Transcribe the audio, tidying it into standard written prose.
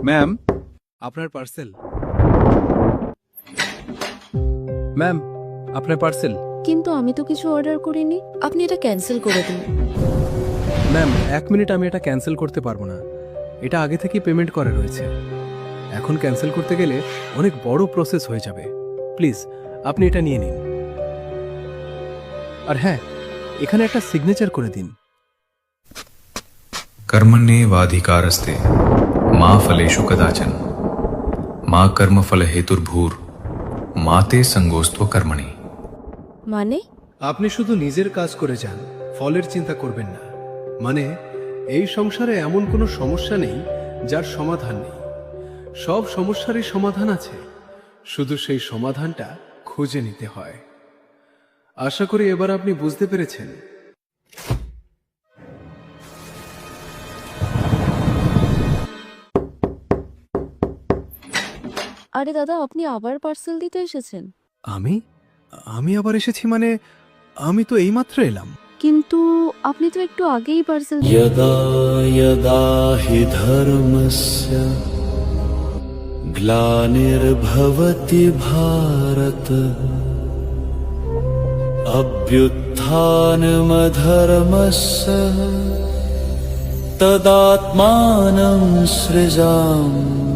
Ma'am, আপনার parcel. Ma'am, আপনার parcel. কিন্তু আমি তো কিছু অর্ডার করিনি, আপনি এটা ক্যান্সেল করে দিন। ম্যাম, 1 মিনিট, আমি এটা ক্যান্সেল করতে পারবো না। এটা আগে থেকেই পেমেন্ট করা রয়েছে। এখন ক্যান্সেল করতে গেলে অনেক বড় প্রসেস হয়ে যাবে। প্লিজ আপনি এটা নিয়ে নিন। আর হ্যাঁ, এখানে একটা সিগনেচার করে দিন। कर्मण्येवाधिकारस्ते मा फलेषु कदाचन मा कर्मफल हेतुर्भूर माते संगोस्त्व कर्मणि। মানে আপনি শুধু নিজের কাজ করে যান, ফলের চিন্তা করবেন না। মানে এই সংসারে এমন কোনো সমস্যা নেই যার সমাধান নেই। সব সমস্যারই সমাধান আছে, শুধু সেই সমাধানটা খুঁজে নিতে হয়। আশা করি এবার আপনি বুঝতে পেরেছেন। আরে দাদা, আপনি আবার পার্সেল দিতে এসেছেন? আমি আমি আবার এসেছি মানে? আমি তো এইমাত্র এলাম। কিন্তু আপনি তো একটু আগেই পার্সেল यदा यदा हि धर्मस्य ग्लानिर्भवति भारत अभ्युत्थानमधर्मस्य तदात्मानं सृजाम्यहम्।